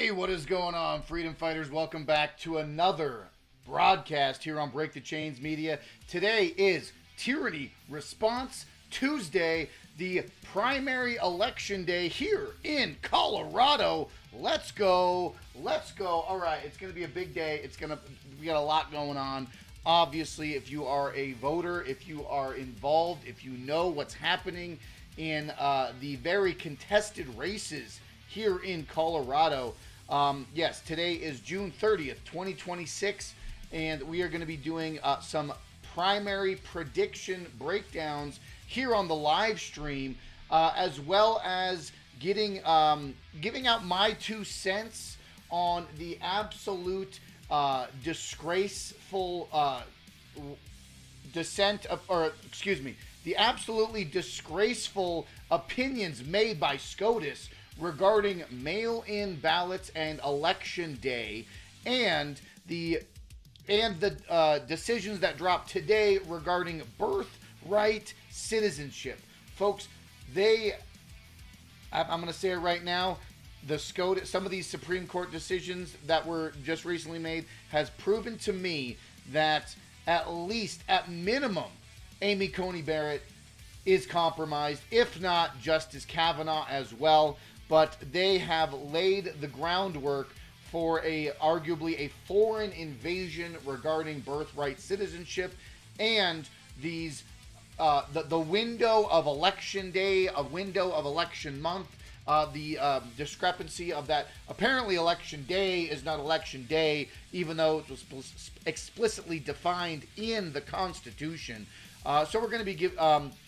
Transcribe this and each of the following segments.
Hey, what is going on, freedom fighters? Welcome back to another broadcast here on Break the Chains Media. Today is Tyranny Response Tuesday, the primary election day here in Colorado. Let's go. All right, it's going to be a big day. We got a lot going on. Obviously, if you are a voter, if you are involved, if you know what's happening in the very contested races here in Colorado. Yes, today is June 30th, 2026, and we are going to be doing some primary prediction breakdowns here on the live stream, as well as giving out my 2 cents on the absolute disgraceful the absolutely disgraceful opinions made by SCOTUS regarding mail-in ballots and election day, and the decisions that dropped today regarding birthright citizenship. Folks, I'm going to say it right now, some of these Supreme Court decisions that were just recently made has proven to me that at minimum, Amy Coney Barrett is compromised, if not Justice Kavanaugh as well. But they have laid the groundwork for arguably a foreign invasion regarding birthright citizenship, and these the window of election day, a window of election month, the discrepancy of that. Apparently, election day is not election day, even though it was explicitly defined in the Constitution. So we're going to be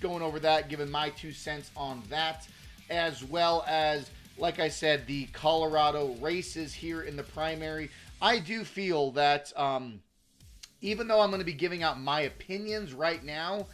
going over that, giving my 2 cents on that, as well as, like I said, the Colorado races here in the primary. I do feel that even though I'm going to be giving out my opinions right now,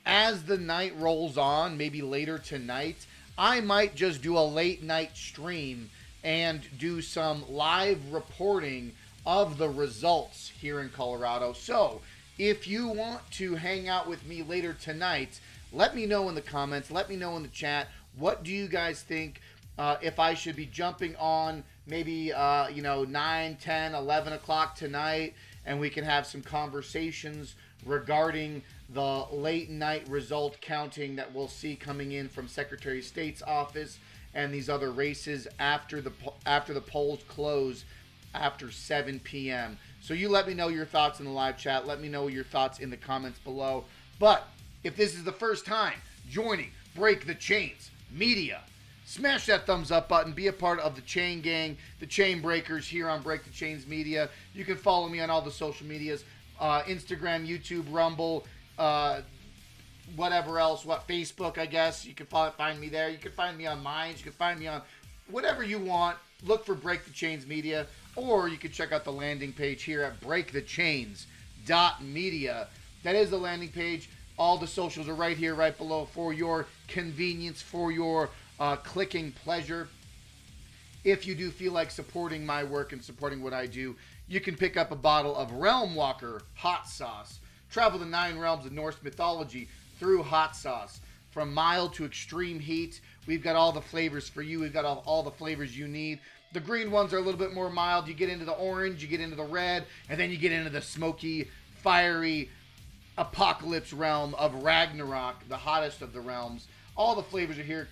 as the night rolls on, maybe later tonight, I might just do a late night stream and do some live reporting of the results here in Colorado. So if you want to hang out with me later tonight, let me know in the comments. Let me know in the chat. What do you guys think? If I should be jumping on maybe 9, 10, 11 o'clock tonight, and we can have some conversations regarding the late night result counting that we'll see coming in from Secretary of State's office and these other races after the polls close after 7 p.m. So you let me know your thoughts in the live chat. Let me know your thoughts in the comments below. But if this is the first time joining Break the Chains Media, smash that thumbs up button. Be a part of the Chain Gang, the Chain Breakers here on Break the Chains Media. You can follow me on all the social medias, Instagram, YouTube, Rumble, whatever else, Facebook, I guess. You can find me there. You can find me on Minds. You can find me on whatever you want. Look for Break the Chains Media, or you can check out the landing page here at breakthechains.media. That is the landing page. All the socials are right here, right below, for your convenience, for your clicking pleasure. If you do feel like supporting my work and supporting what I do, you can pick up a bottle of Realm Walker hot sauce. Travel the 9 realms of Norse mythology through hot sauce. From mild to extreme heat, we've got all the flavors for you. We've got all the flavors you need. The green ones are a little bit more mild. You get into the orange, you get into the red, and then you get into the smoky, fiery apocalypse realm of Ragnarok, the hottest of the realms. All the flavors are here,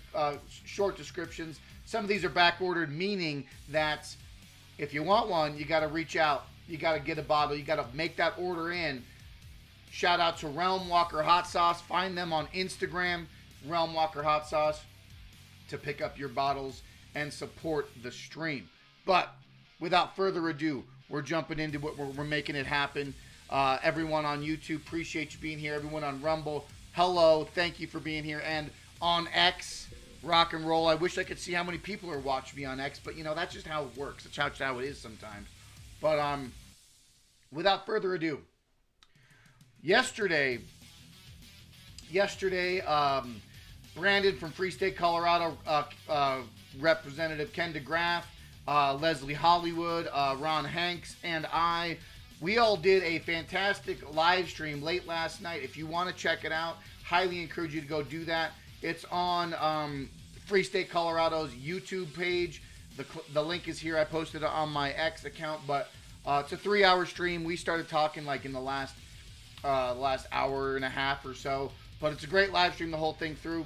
short descriptions. Some of these are back ordered, meaning that if you want one, you got to reach out. You got to get a bottle. You got to make that order in. Shout out to Realm Walker Hot Sauce. Find them on Instagram, Realm Walker Hot Sauce, to pick up your bottles and support the stream. But without further ado, we're jumping into what we're making it happen. Everyone on YouTube, appreciate you being here. Everyone on Rumble, hello, thank you for being here. And on X, rock and roll. I wish I could see how many people are watching me on X, but that's just how it works. That's how it is sometimes. But without further ado, yesterday, Brandon from Free State, Colorado, Representative Ken DeGraff, Leslie Hollywood, Ron Hanks, and we all did a fantastic live stream late last night. If you want to check it out, highly encourage you to go do that. It's on Free State Colorado's YouTube page. The link is here. I posted it on my X account, but it's a 3-hour stream. We started talking like in the last hour and a half or so, but it's a great live stream the whole thing through.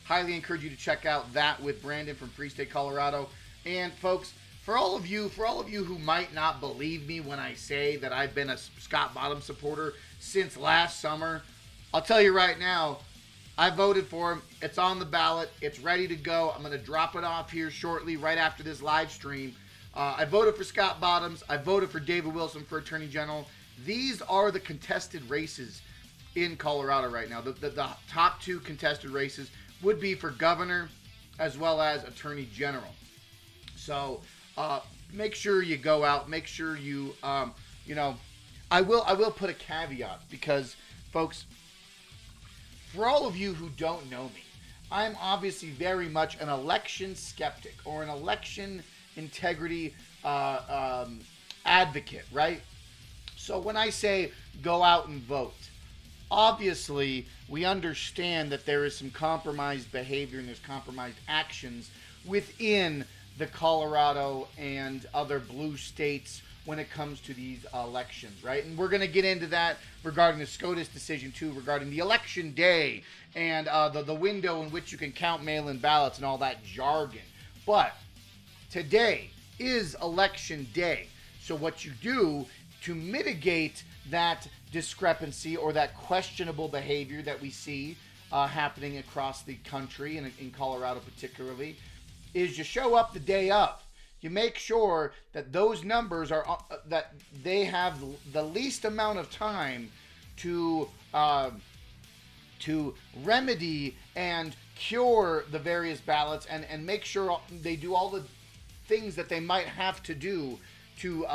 Highly encourage you to check out that with Brandon from Free State, Colorado. And folks, for all of you who might not believe me when I say that I've been a Scott Bottoms supporter since last summer, I'll tell you right now, I voted for him. It's on the ballot. It's ready to go. I'm going to drop it off here shortly, right after this live stream. I voted for Scott Bottoms. I voted for David Wilson for Attorney General. These are the contested races in Colorado right now. The top 2 contested races would be for governor as well as Attorney General. So make sure you go out. Make sure you, I will put a caveat because, folks, for all of you who don't know me, I'm obviously very much an election skeptic or an election integrity advocate, right? So when I say go out and vote, obviously we understand that there is some compromised behavior and there's compromised actions within the Colorado and other blue states when it comes to these elections, right? And we're going to get into that regarding the SCOTUS decision too, regarding the election day and the window in which you can count mail-in ballots and all that jargon. But today is election day. So what you do to mitigate that discrepancy or that questionable behavior that we see happening across the country and in Colorado particularly is you show up the day of. You make sure that those numbers are that they have the least amount of time to remedy and cure the various ballots and make sure they do all the things that they might have to do to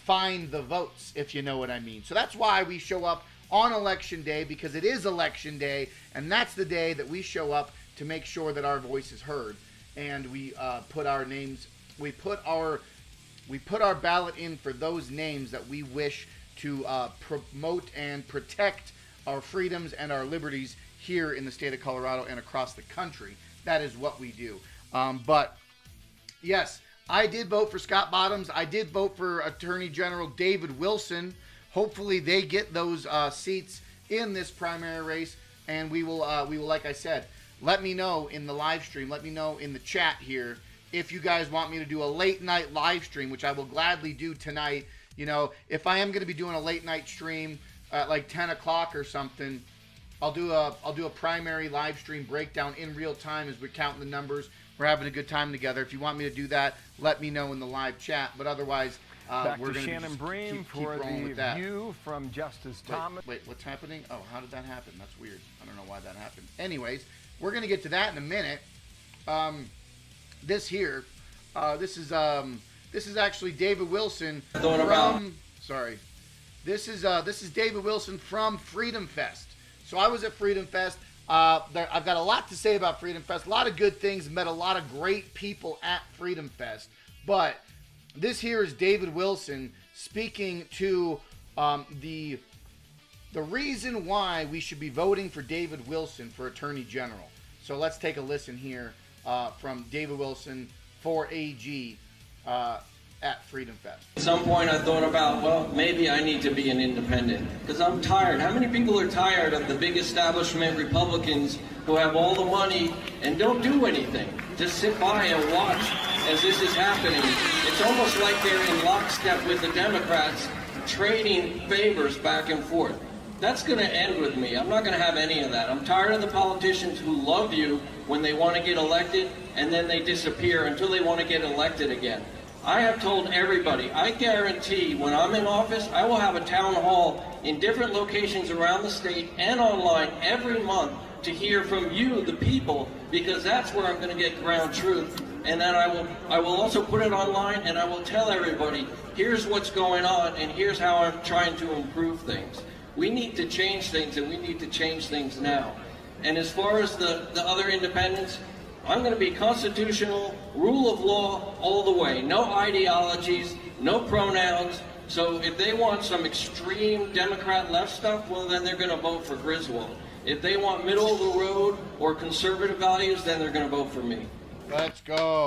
find the votes, if you know what I mean. So that's why we show up on election day, because it is election day, and that's the day that we show up to make sure that our voice is heard, and we put our names. We put our ballot in for those names that we wish to promote and protect our freedoms and our liberties here in the state of Colorado and across the country. That is what we do. But yes, I did vote for Scott Bottoms. I did vote for Attorney General David Wilson. Hopefully they get those seats in this primary race, and we will, like I said, let me know in the live stream. Let me know in the chat here if you guys want me to do a late night live stream, which I will gladly do tonight. You know, if I am going to be doing a late night stream at like 10 o'clock or something, I'll do a primary live stream breakdown in real time as we're counting the numbers. We're having a good time together. If you want me to do that, let me know in the live chat. But otherwise, we're going to keep rolling with that. View from Justice Thomas. Wait, what's happening? Oh, how did that happen? That's weird. I don't know why that happened. Anyways, we're going to get to that in a minute. This is actually David Wilson from. Sorry, this is David Wilson from Freedom Fest. So I was at Freedom Fest. I've got a lot to say about Freedom Fest. A lot of good things. Met a lot of great people at Freedom Fest. But this here is David Wilson speaking to the reason why we should be voting for David Wilson for Attorney General. So let's take a listen here from David Wilson for AG at Freedom Fest. At some point I thought about, well, maybe I need to be an independent because I'm tired. How many people are tired of the big establishment Republicans who have all the money and don't do anything? Just sit by and watch as this is happening. It's almost like they're in lockstep with the Democrats, trading favors back and forth. That's going to end with me. I'm not going to have any of that. I'm tired of the politicians who love you when they want to get elected and then they disappear until they want to get elected again. I have told everybody, I guarantee when I'm in office, I will have a town hall in different locations around the state and online every month to hear from you, the people, because that's where I'm going to get ground truth. And then I will also put it online and I will tell everybody, here's what's going on and here's how I'm trying to improve things. We need to change things, and we need to change things now. And as far as the other independents, I'm going to be constitutional, rule of law all the way. No ideologies, no pronouns. So if they want some extreme Democrat left stuff, well, then they're going to vote for Griswold. If they want middle of the road or conservative values, then they're going to vote for me. Let's go.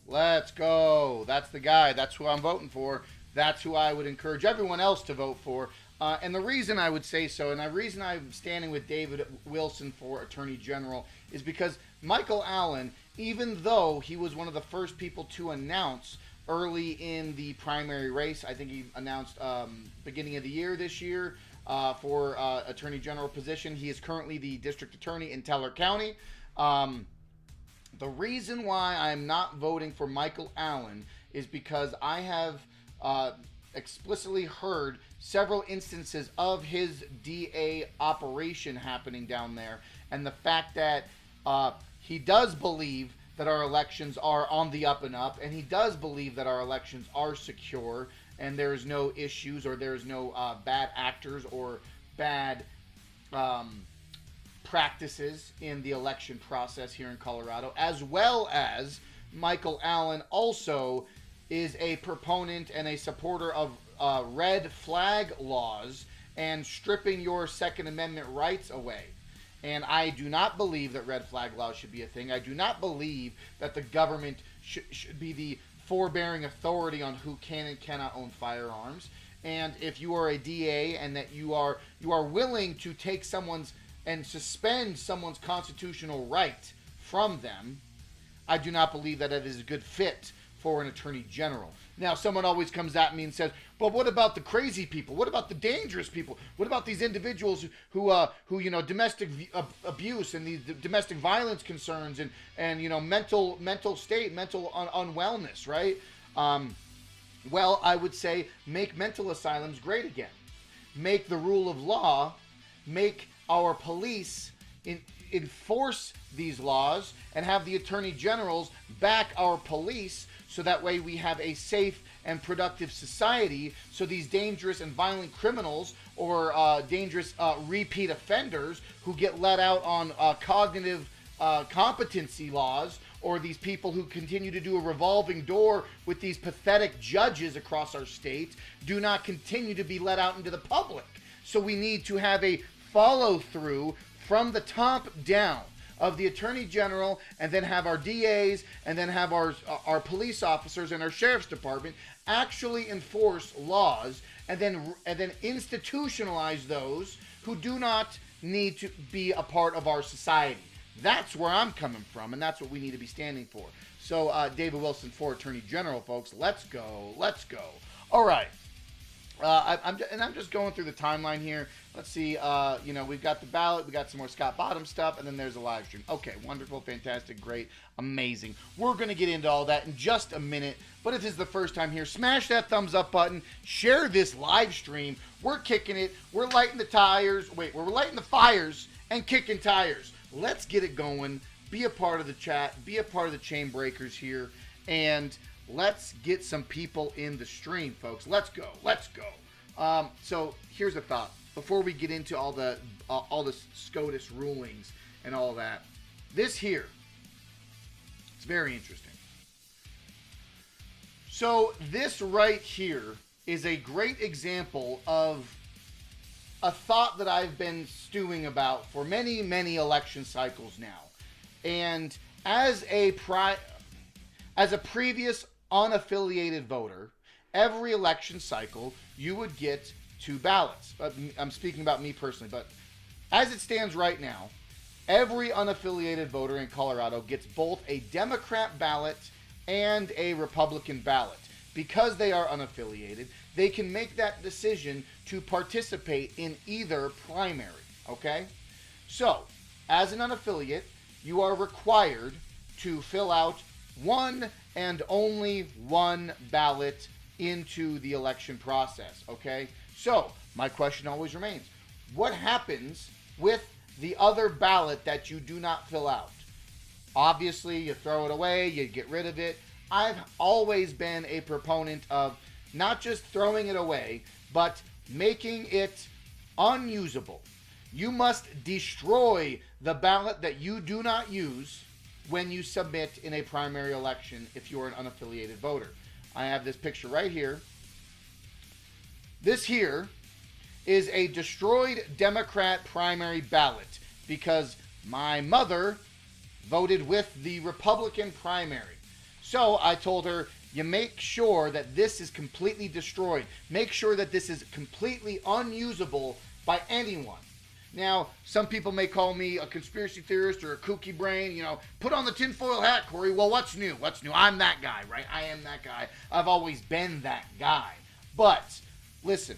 Let's go. That's the guy. That's who I'm voting for. That's who I would encourage everyone else to vote for. And the reason I would say so, and the reason I'm standing with David Wilson for Attorney General, is because Michael Allen, even though he was one of the first people to announce early in the primary race, I think he announced beginning of the year this year for Attorney General position. He is currently the District Attorney in Teller County. The reason why I'm not voting for Michael Allen is because I have explicitly heard several instances of his DA operation happening down there, and the fact that he does believe that our elections are on the up and up, and he does believe that our elections are secure, and there's no issues or there's no bad actors or bad practices in the election process here in Colorado, as well as Michael Allen also is a proponent and a supporter of red flag laws and stripping your Second Amendment rights away. And I do not believe that red flag laws should be a thing. I do not believe that the government should be the forbearing authority on who can and cannot own firearms. And if you are a DA and that you are willing to take someone's and suspend someone's constitutional right from them, I do not believe that it is a good fit for an attorney general. Now, someone always comes at me and says, but what about the crazy people? What about the dangerous people? What about these individuals who domestic abuse and these domestic violence concerns and mental state, mental unwellness, right? Well, I would say make mental asylums great again. Make the rule of law, make our police enforce these laws and have the attorney generals back our police so that way we have a safe and productive society, so these dangerous and violent criminals or dangerous repeat offenders who get let out on cognitive competency laws, or these people who continue to do a revolving door with these pathetic judges across our state, do not continue to be let out into the public. So we need to have a follow through from the top down of the Attorney General, and then have our DAs, and then have our police officers and our Sheriff's Department actually enforce laws, and then institutionalize those who do not need to be a part of our society. That's where I'm coming from, and that's what we need to be standing for. So David Wilson for Attorney General, folks. Let's go. Let's go. All right. I'm just going through the timeline here. Let's see. We've got the ballot. We got some more Scott Bottom stuff, and then there's a live stream. Okay, wonderful, fantastic, great, amazing. We're going to get into all that in just a minute. But if this is the first time here, smash that thumbs up button. Share this live stream. We're kicking it. We're lighting the tires. We're lighting the fires and kicking tires. Let's get it going. Be a part of the chat. Be a part of the chain breakers here. And let's get some people in the stream, folks. Let's go. Let's go. So here's a thought. Before we get into all the SCOTUS rulings and all that, this here, it's very interesting. So this right here is a great example of a thought that I've been stewing about for many, many election cycles now. And as a previous unaffiliated voter, every election cycle you would get 2 ballots. But I'm speaking about me personally, but as it stands right now, every unaffiliated voter in Colorado gets both a Democrat ballot and a Republican ballot. Because they are unaffiliated, they can make that decision to participate in either primary, okay? So, as an unaffiliate, you are required to fill out one and only one ballot into the election process, okay? So, my question always remains, what happens with the other ballot that you do not fill out? Obviously, you throw it away, you get rid of it. I've always been a proponent of not just throwing it away, but making it unusable. You must destroy the ballot that you do not use when you submit in a primary election if you're an unaffiliated voter. I have this picture right here. This here is a destroyed Democrat primary ballot because my mother voted with the Republican primary. So I told her, you make sure that this is completely destroyed. Make sure that this is completely unusable by anyone. Now, some people may call me a conspiracy theorist or a kooky brain. You know, put on the tinfoil hat, Corey. Well, what's new? What's new? I'm that guy, right? I am that guy. I've always been that guy. But, listen.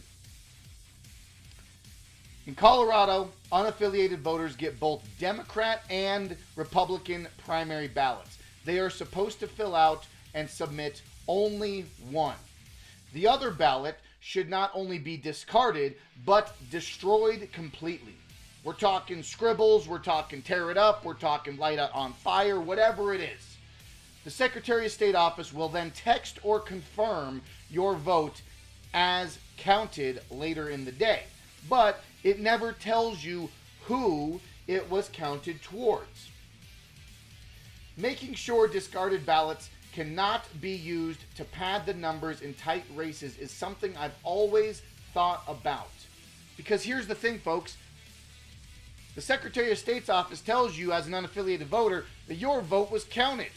In Colorado, unaffiliated voters get both Democrat and Republican primary ballots. They are supposed to fill out and submit only one. The other ballot should not only be discarded, but destroyed completely. We're talking scribbles, we're talking tear it up, we're talking light it on fire, whatever it is. The Secretary of State office will then text or confirm your vote as counted later in the day. But it never tells you who it was counted towards. Making sure discarded ballots cannot be used to pad the numbers in tight races is something I've always thought about. Because here's the thing, folks. The Secretary of State's office tells you as an unaffiliated voter that your vote was counted.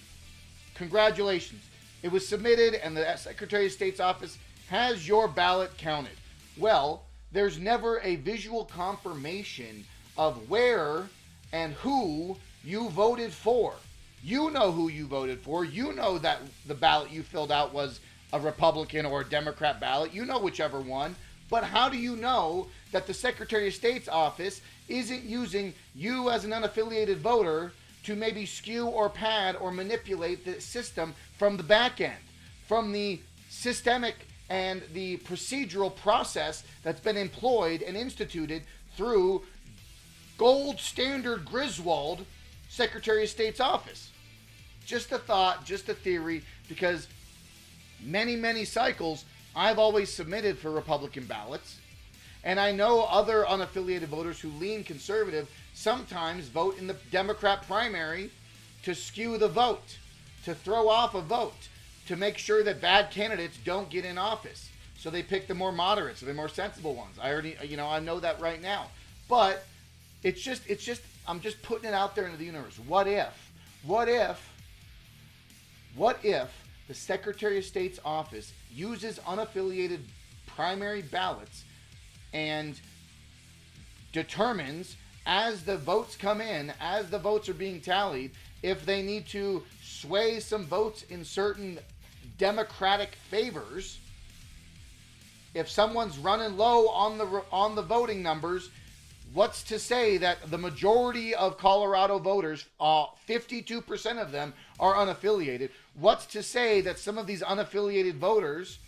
Congratulations. It was submitted and the Secretary of State's office has your ballot counted. Well, there's never a visual confirmation of where and who you voted for. You know who you voted for. You know that the ballot you filled out was a Republican or a Democrat ballot. You know whichever one. But how do you know that the Secretary of State's office isn't using you as an unaffiliated voter to maybe skew or pad or manipulate the system from the back end, from the systemic and the procedural process that's been employed and instituted through gold standard Griswold Secretary of State's office? Just a thought, just a theory, because many cycles I've always submitted for Republican ballots. And I know other unaffiliated voters who lean conservative sometimes vote in the Democrat primary to skew the vote, to throw off a vote, to make sure that bad candidates don't get in office. So they pick the more moderates, the more sensible ones. I know that right now. But it's just, I'm just putting it out there into the universe. What if the Secretary of State's office uses unaffiliated primary ballots and determines, as the votes come in, as the votes are being tallied, if they need to sway some votes in certain Democratic favors? If someone's running low on the voting numbers, what's to say that the majority of Colorado voters, 52% of them, are unaffiliated? What's to say that some of these unaffiliated voters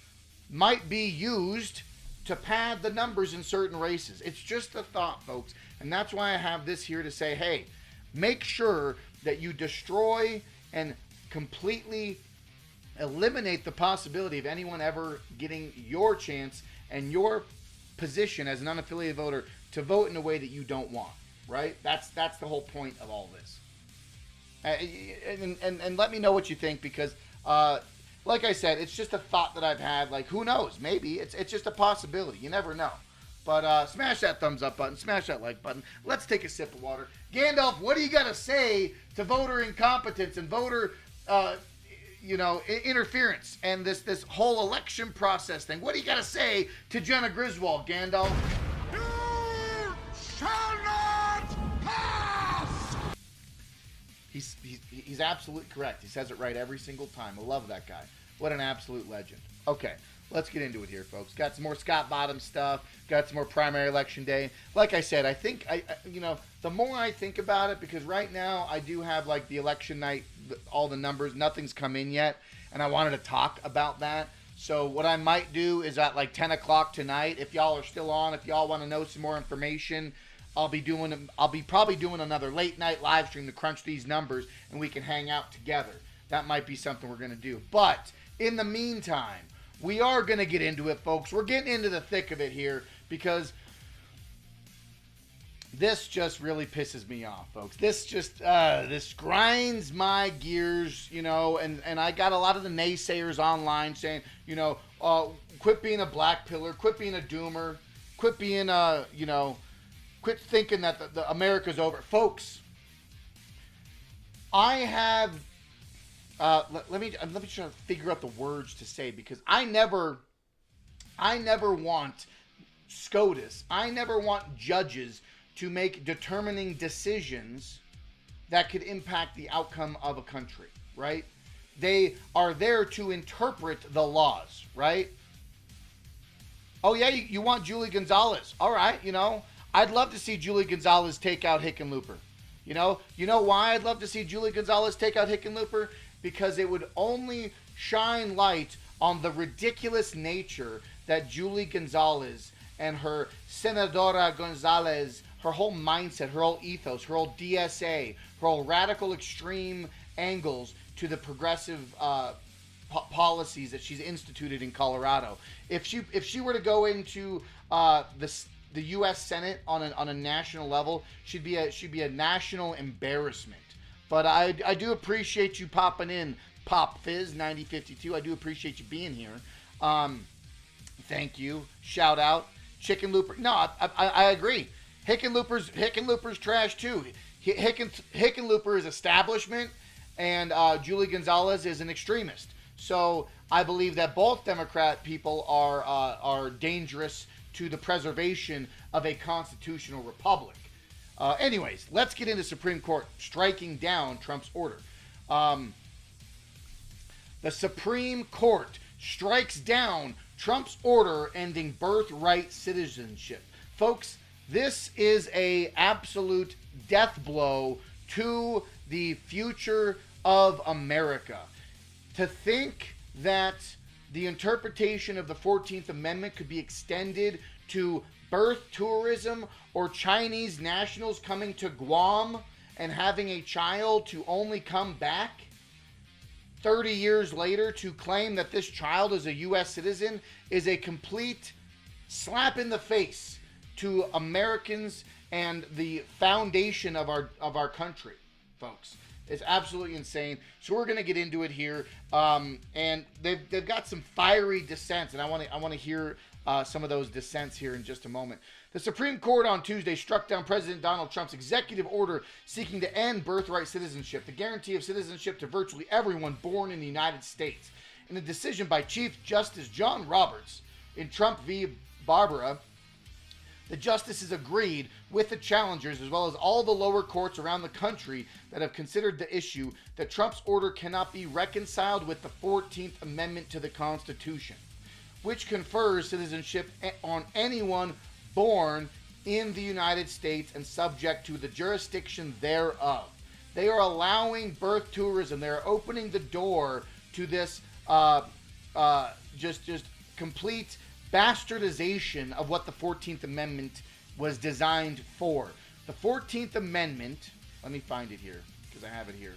might be used to pad the numbers in certain races? It's just a thought, folks. And that's why I have this here to say, hey, make sure that you destroy and completely eliminate the possibility of anyone ever getting your chance and your position as an unaffiliated voter to vote in a way that you don't want, right? That's the whole point of all this. And let me know what you think, because like I said, it's just a thought that I've had. Like, who knows? Maybe it's just a possibility. You never know. But smash that thumbs up button, smash that like button. Let's take a sip of water. Gandalf, what do you got to say to voter incompetence and voter interference and this whole election process thing? What do you got to say to Jenna Griswold, Gandalf? You shall not pass! He's absolutely correct. He says it right every single time. I love that guy. What an absolute legend. Okay, let's get into it here, folks. Got some more Scott Bottom stuff. Got some more primary election day. Like I said, I think the more I think about it, because right now I do have like the election night, all the numbers, nothing's come in yet, and I wanted to talk about that. So what I might do is at like 10 o'clock tonight, if y'all are still on, if y'all want to know some more information, I'll be probably doing another late night live stream to crunch these numbers, and we can hang out together. That might be something we're going to do. But in the meantime, we are going to get into it, folks. We're getting into the thick of it here, because this just really pisses me off, folks. This just this grinds my gears, and I got a lot of the naysayers online saying, quit being a black pillar, quit being a doomer, quit being quit thinking that the America's over. Folks, I have let me try to figure out the words to say, because I never want SCOTUS, I never want judges to make determining decisions that could impact the outcome of a country, right? They are there to interpret the laws, right? Oh yeah, you want Julie Gonzalez. All right, I'd love to see Julie Gonzalez take out Hickenlooper. You know why I'd love to see Julie Gonzalez take out Hickenlooper? Because it would only shine light on the ridiculous nature that Julie Gonzalez and her Senadora Gonzalez, her whole mindset, her whole ethos, her whole DSA, her whole radical extreme angles to the progressive policies that she's instituted in Colorado. If she were to go into the U.S. Senate on a national level, she'd be a national embarrassment. But I do appreciate you popping in, Pop Fizz 9052. I do appreciate you being here. Thank you. Shout out. Chicken Looper. No, I agree. Hickenlooper's trash too. Hickenlooper is establishment, and Julie Gonzalez is an extremist. So I believe that both Democrat people are dangerous to the preservation of a constitutional republic. Anyways, let's get into Supreme Court striking down Trump's order. The Supreme Court strikes down Trump's order ending birthright citizenship. Folks, this is a absolute death blow to the future of America. To think that the interpretation of the 14th Amendment could be extended to birth tourism or Chinese nationals coming to Guam and having a child to only come back 30 years later to claim that this child is a U.S. citizen is a complete slap in the face to Americans and the foundation of our country, folks. It's absolutely insane. So we're going to get into it here, and they've got some fiery dissents, and I want to hear some of those dissents here in just a moment. The Supreme Court on Tuesday struck down President Donald Trump's executive order seeking to end birthright citizenship, the guarantee of citizenship to virtually everyone born in the United States. In a decision by Chief Justice John Roberts in Trump v. Barbara, the justices agreed with the challengers, as well as all the lower courts around the country that have considered the issue, that Trump's order cannot be reconciled with the 14th Amendment to the Constitution, which confers citizenship on anyone born in the United States and subject to the jurisdiction thereof. They are allowing birth tourism. They're opening the door to this just complete bastardization of what the 14th Amendment was designed for. The 14th Amendment, let me find it here because I have it here.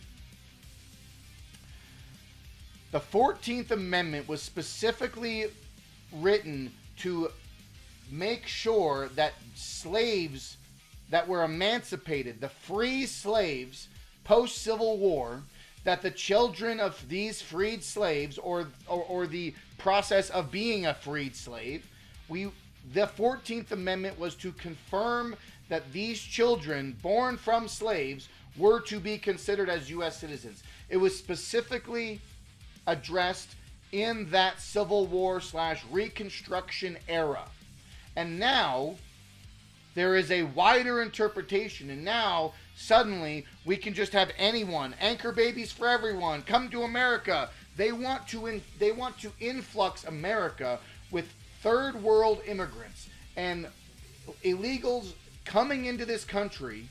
The 14th Amendment was specifically written to make sure that slaves that were emancipated, the free slaves post-Civil War, that the children of these freed slaves or the process of being a freed slave, the 14th Amendment was to confirm that these children born from slaves were to be considered as U.S. citizens. It was specifically addressed in that Civil War / Reconstruction era. And now there is a wider interpretation, and now suddenly we can just have anyone, anchor babies for everyone, come to America. They want to influx America with third world immigrants and illegals coming into this country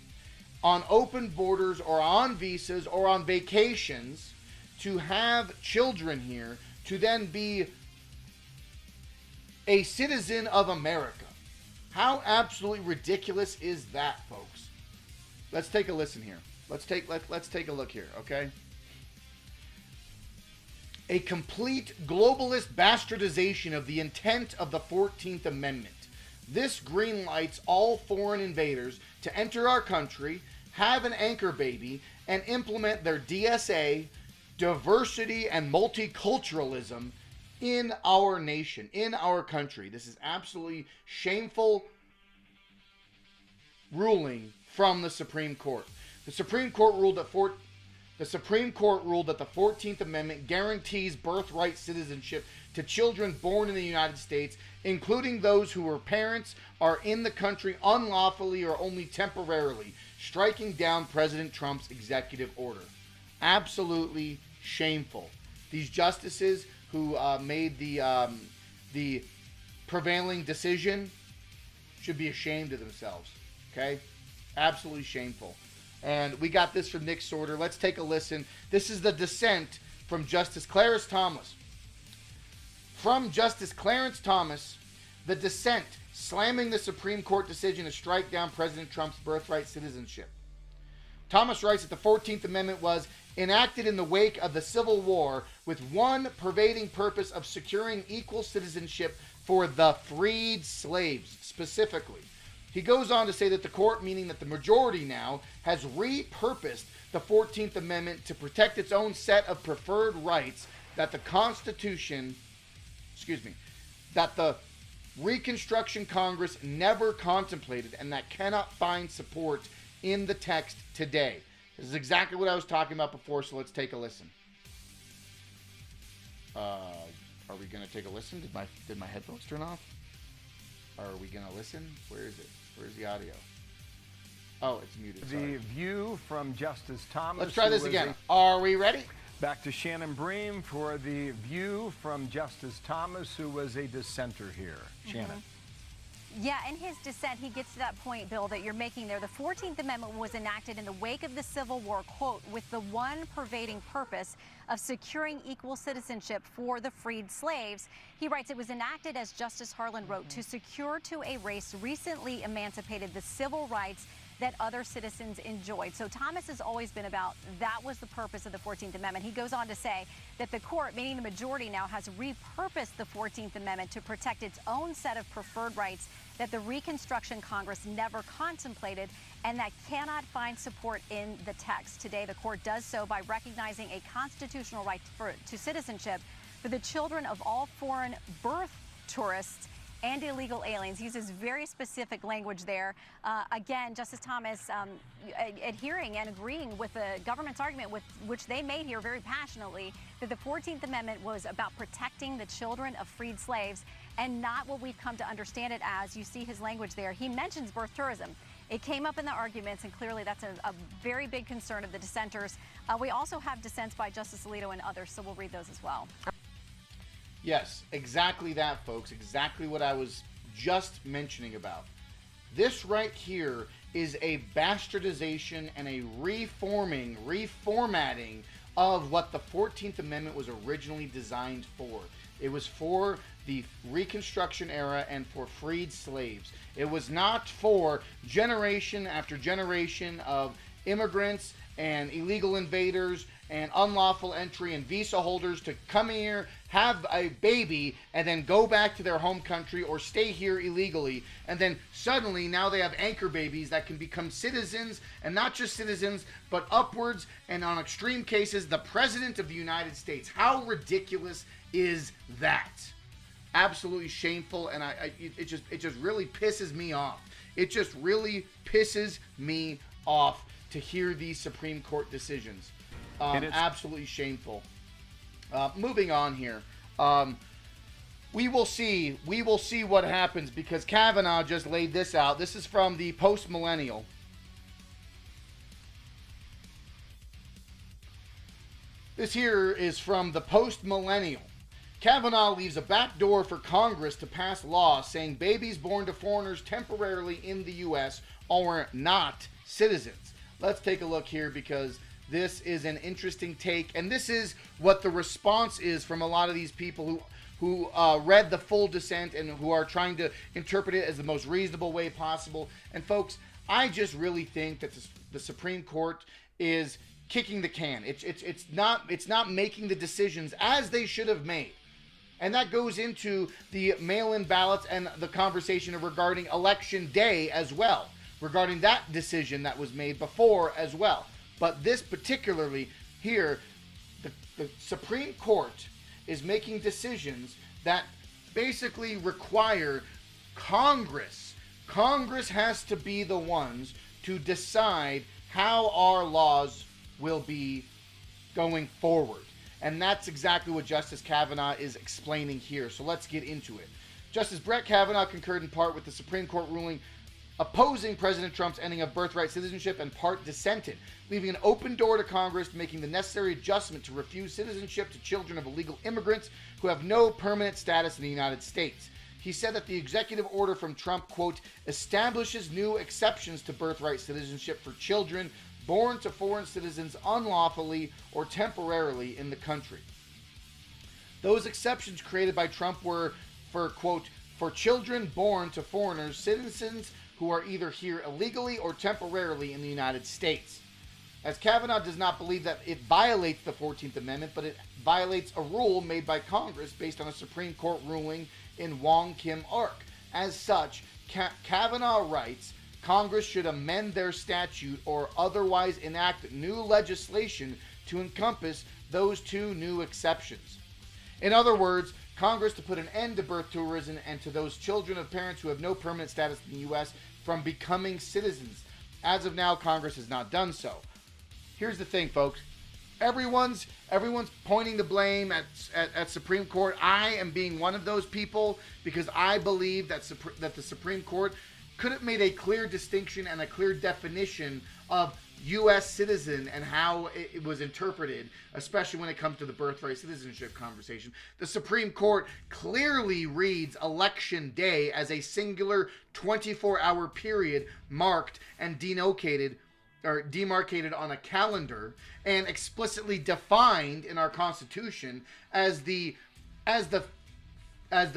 on open borders or on visas or on vacations to have children here to then be a citizen of America. How absolutely ridiculous is that, folks? Let's take a listen here. Let's take a look here, okay? A complete globalist bastardization of the intent of the 14th Amendment. This greenlights all foreign invaders to enter our country, have an anchor baby, and implement their DSA, diversity and multiculturalism in our nation, in our country. This is absolutely shameful ruling from the Supreme Court. The Supreme Court ruled that The Supreme Court ruled that the 14th Amendment guarantees birthright citizenship to children born in the United States, including those who were parents, are in the country unlawfully or only temporarily, striking down President Trump's executive order. Absolutely shameful. These justices who made the prevailing decision should be ashamed of themselves. Okay? Absolutely shameful. And we got this from Nick Sorter. Let's take a listen. This is the dissent from Justice Clarence Thomas. From Justice Clarence Thomas, the dissent slamming the Supreme Court decision to strike down President Trump's birthright citizenship. Thomas writes that the 14th Amendment was enacted in the wake of the Civil War with one pervading purpose of securing equal citizenship for the freed slaves, specifically. He goes on to say that the court, meaning that the majority now, has repurposed the 14th Amendment to protect its own set of preferred rights that the that the Reconstruction Congress never contemplated and that cannot find support in the text today. This is exactly what I was talking about before, so let's take a listen. Are we going to take a listen? Did my headphones turn off? Are we going to listen? Where is it? Where's the audio? Oh, it's muted. Sorry. The view from Justice Thomas. Let's try this again. Are we ready? Back to Shannon Bream for the view from Justice Thomas, who was a dissenter here. Shannon. Yeah, in his dissent, he gets to that point, Bill, that you're making there. The 14th Amendment was enacted in the wake of the Civil War, quote, with the one pervading purpose of securing equal citizenship for the freed slaves. He writes, it was enacted, as Justice Harlan wrote, to secure to a race recently emancipated the civil rights that other citizens enjoyed. So Thomas has always been about that was the purpose of the 14th Amendment. He goes on to say that the court, meaning the majority now, has repurposed the 14th Amendment to protect its own set of preferred rights that the Reconstruction Congress never contemplated and that cannot find support in the text. Today, the court does so by recognizing a constitutional right to citizenship for the children of all foreign birth tourists and illegal aliens. He uses very specific language there. Again, Justice Thomas adhering and agreeing with the government's argument, with which they made here very passionately, that the 14th Amendment was about protecting the children of freed slaves and not what we've come to understand it as. You see his language there. He mentions birth tourism. It came up in the arguments, and clearly that's a very big concern of the dissenters. We also have dissents by Justice Alito and others, so we'll read those as well. Yes, exactly that, folks. Exactly what I was just mentioning about. This right here is a bastardization and a reformatting of what the 14th Amendment was originally designed for. It was for the Reconstruction era and for freed slaves. It was not for generation after generation of immigrants and illegal invaders and unlawful entry and visa holders to come here, have a baby, and then go back to their home country or stay here illegally. And then suddenly now they have anchor babies that can become citizens, and not just citizens, but upwards, and on extreme cases, the President of the United States. How ridiculous is that? Absolutely shameful, and it just really pisses me off. It just really pisses me off to hear these Supreme Court decisions. Absolutely shameful. Moving on here. We will see what happens, because Kavanaugh just laid this out. This is from the Post-Millennial. This here is from the Post-Millennial. Kavanaugh leaves a back door for Congress to pass laws saying babies born to foreigners temporarily in the U.S. are not citizens. Let's take a look here, because this is an interesting take, and this is what the response is from a lot of these people who read the full dissent and who are trying to interpret it as the most reasonable way possible. And folks, I just really think that the Supreme Court is kicking the can. It's not making the decisions as they should have made. And that goes into the mail-in ballots and the conversation regarding Election Day as well, regarding that decision that was made before as well. But this particularly here, the Supreme Court is making decisions that basically require Congress. Congress has to be the ones to decide how our laws will be going forward. And that's exactly what Justice Kavanaugh is explaining here. So let's get into it. Justice Brett Kavanaugh concurred in part with the Supreme Court ruling opposing President Trump's ending of birthright citizenship and part dissented, leaving an open door to Congress making the necessary adjustment to refuse citizenship to children of illegal immigrants who have no permanent status in the United States. He said that the executive order from Trump, quote, establishes new exceptions to birthright citizenship for children born to foreign citizens unlawfully or temporarily in the country. Those exceptions created by Trump were for, quote, for children born to foreigners, citizens who are either here illegally or temporarily in the United States. As Kavanaugh does not believe that it violates the 14th Amendment, but it violates a rule made by Congress based on a Supreme Court ruling in Wong Kim Ark. As such, Kavanaugh writes, Congress should amend their statute or otherwise enact new legislation to encompass those two new exceptions. In other words, Congress to put an end to birth tourism and to those children of parents who have no permanent status in the U.S. from becoming citizens. As of now, Congress has not done so. Here's the thing, folks. Everyone's pointing the blame at Supreme Court. I am being one of those people because I believe that the Supreme Court could have made a clear distinction and a clear definition of U.S. citizen and how it was interpreted, especially when it comes to the birthright citizenship conversation. The Supreme Court clearly reads Election Day as a singular 24-hour period marked and demarcated on a calendar and explicitly defined in our Constitution as the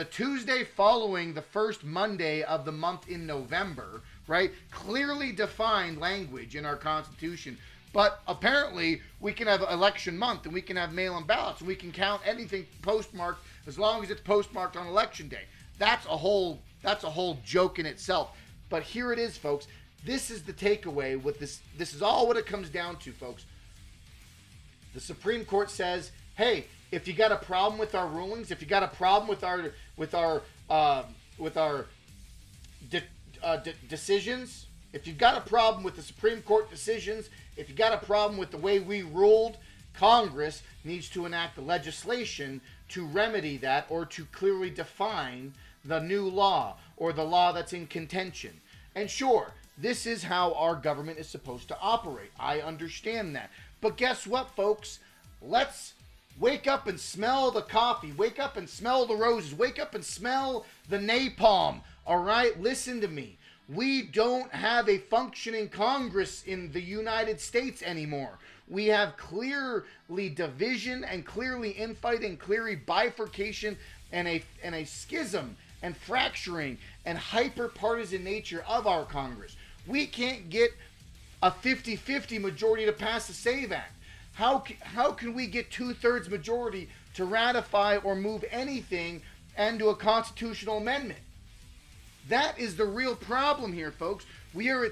Tuesday following the first Monday of the month in November, right? Clearly defined language in our Constitution. But apparently we can have election month and we can have mail-in ballots and we can count anything postmarked as long as it's postmarked on election day. That's a whole joke in itself. But here it is, folks. This is the takeaway with this. This is all what it comes down to, folks. The Supreme Court says, hey, if you got a problem with our rulings, if you got a problem with our decisions, if you've got a problem with the Supreme Court decisions, if you got a problem with the way we ruled, Congress needs to enact the legislation to remedy that or to clearly define the new law or the law that's in contention. And sure, this is how our government is supposed to operate. I understand that. But guess what, folks? Let's wake up and smell the coffee. Wake up and smell the roses. Wake up and smell the napalm. All right? Listen to me. We don't have a functioning Congress in the United States anymore. We have clearly division and clearly infight and clearly bifurcation and a schism and fracturing and hyper-partisan nature of our Congress. We can't get a 50-50 majority to pass the SAVE Act. How can we get 2/3 majority to ratify or move anything and do a constitutional amendment? That is the real problem here, folks. We are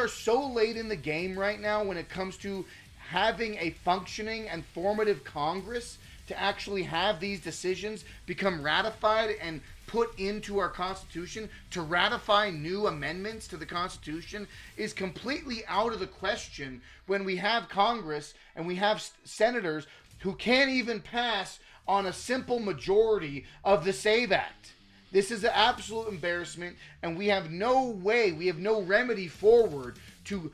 so late in the game right now when it comes to having a functioning and formative Congress to actually have these decisions become ratified and put into our Constitution. To ratify new amendments to the Constitution is completely out of the question when we have Congress and we have senators who can't even pass on a simple majority of the SAVE Act. This is an absolute embarrassment, and we have no way, we have no remedy forward to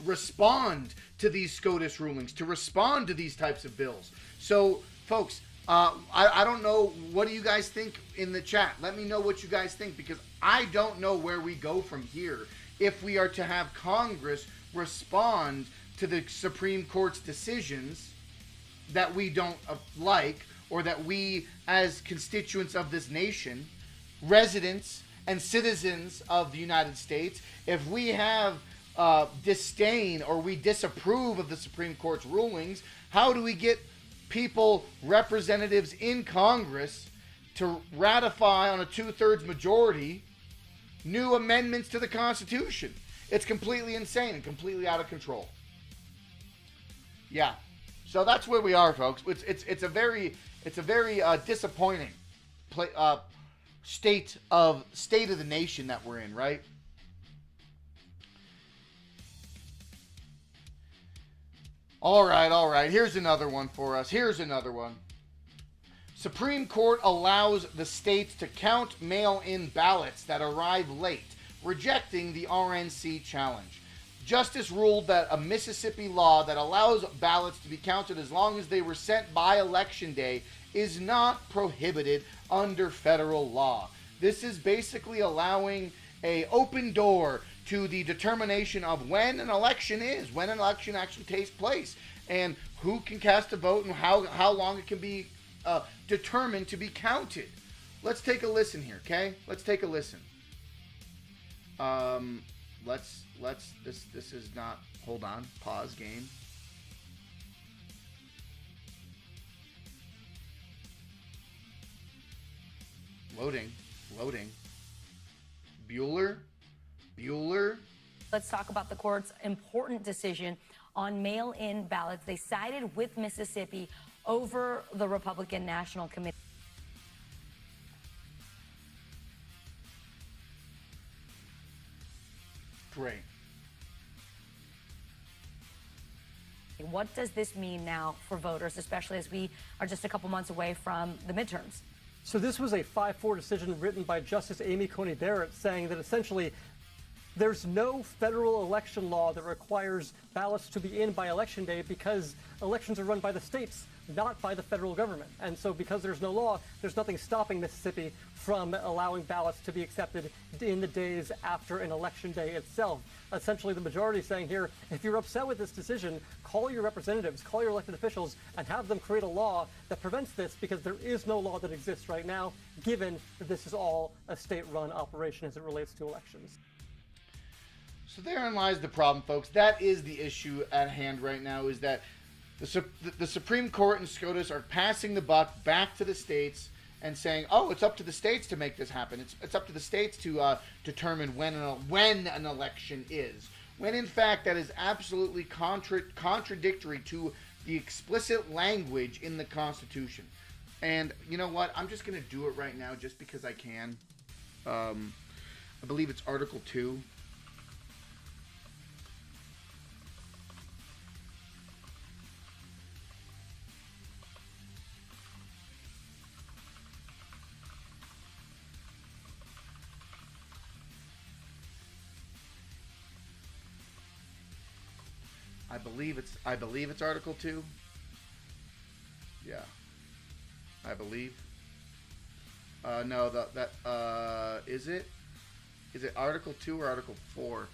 respond to these SCOTUS rulings, to respond to these types of bills. So, folks, I don't know, what do you guys think in the chat? Let me know what you guys think, because I don't know where we go from here if we are to have Congress respond to the Supreme Court's decisions that we don't like, or that we, as constituents of this nation, residents and citizens of the United States, if we have disdain or we disapprove of the Supreme Court's rulings, how do we get people, representatives in Congress, to ratify on a 2/3 majority new amendments to the Constitution? It's completely insane and completely out of control. Yeah. So that's where we are, folks. It's a very disappointing state of the nation that we're in, right? All right. Here's another one for us. Here's another one. Supreme Court allows the states to count mail-in ballots that arrive late, rejecting the RNC challenge. Justice ruled that a Mississippi law that allows ballots to be counted as long as they were sent by Election Day is not prohibited under federal law. This is basically allowing an open door to the determination of when an election is, when an election actually takes place, and who can cast a vote and how long it can be determined to be counted. Let's take a listen here, okay? Let's take a listen. This is not, hold on, pause game. Loading. Bueller. Let's talk about the court's important decision on mail-in ballots. They sided with Mississippi over the Republican National Committee. Great. What does this mean now for voters, especially as we are just a couple months away from the midterms? So this was a 5-4 decision written by Justice Amy Coney Barrett saying that essentially there's no federal election law that requires ballots to be in by Election Day because elections are run by the states, not by the federal government. And so because there's no law, there's nothing stopping Mississippi from allowing ballots to be accepted in the days after an election day itself. Essentially, the majority is saying here, if you're upset with this decision, call your representatives, call your elected officials, and have them create a law that prevents this, because there is no law that exists right now, given that this is all a state-run operation as it relates to elections. So therein lies the problem, folks. That is the issue at hand right now, is that the Supreme Court and SCOTUS are passing the buck back to the states and saying, oh, it's up to the states to make this happen. It's up to the states to determine when an election is. When, in fact, that is absolutely contradictory to the explicit language in the Constitution. And you know what? I'm just going to do it right now just because I can. I believe it's Article 2. I believe it's Article 2. Yeah. I believe. No, is it Article 2 or Article 4?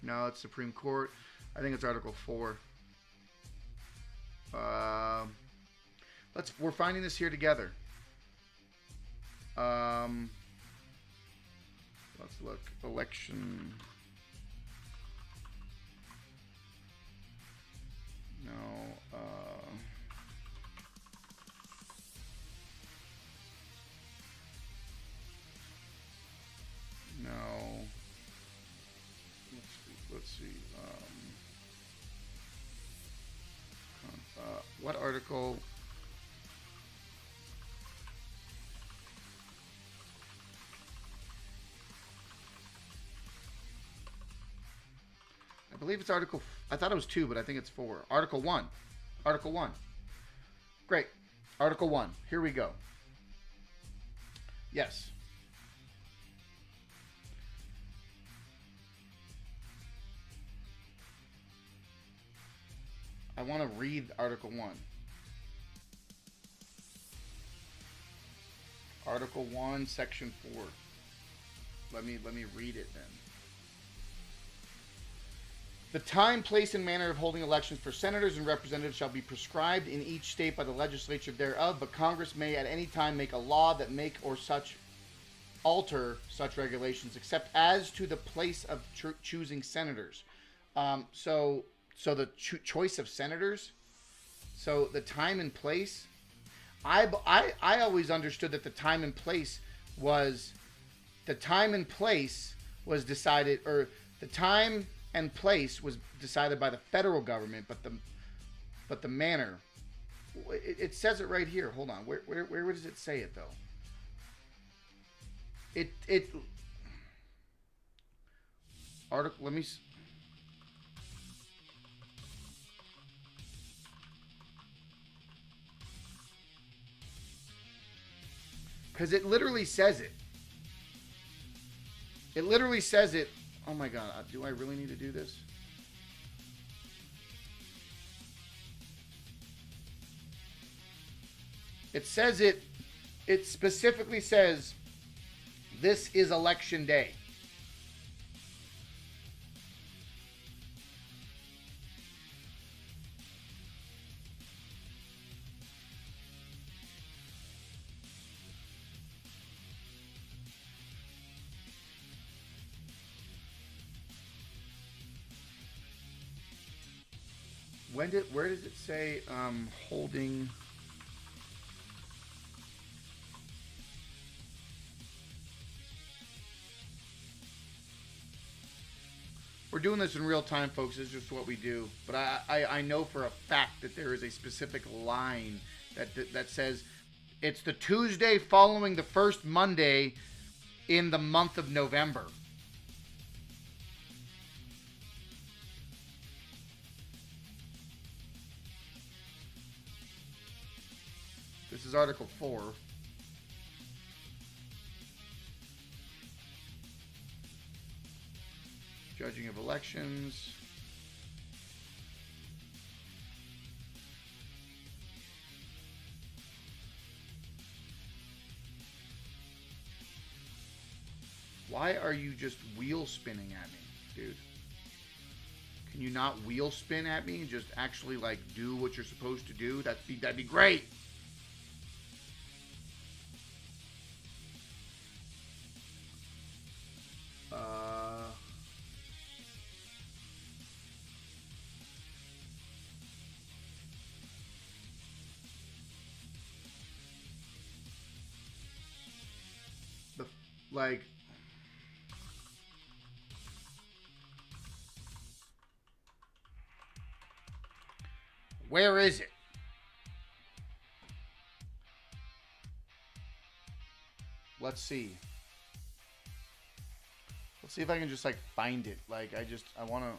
No, it's Supreme Court. I think it's Article 4. We're finding this here together. Let's look. Election. No. No. Let's see. What article? I believe it's Article... I thought it was 2, but I think it's 4. Article 1. Article 1. Great. Article 1. Here we go. Yes. I want to read Article 1. Article 1, Section 4. Let me read it then. The time, place, and manner of holding elections for senators and representatives shall be prescribed in each state by the legislature thereof, but Congress may at any time make a law that make or such alter such regulations, except as to the place of choosing senators. So the choice of senators. So the time and place. I always understood that the time and place was decided, or the time and place was decided by the federal government, but the manner, it says it right here. Hold on, where does it say it though? article. Let me. Because it literally says it. It literally says it. Oh my God. Do I really need to do this? It says it. It specifically says this is election day. Where does it say holding? We're doing this in real time, folks. It's just what we do. But I know for a fact that there is a specific line that says it's the Tuesday following the first Monday in the month of November. This is Article 4. Judging of elections. Why are you just wheel spinning at me, dude? Can you not wheel spin at me and just actually like do what you're supposed to do? That'd be great. Like, where is it? Let's see. Let's see if I can just like find it. Like, I want to.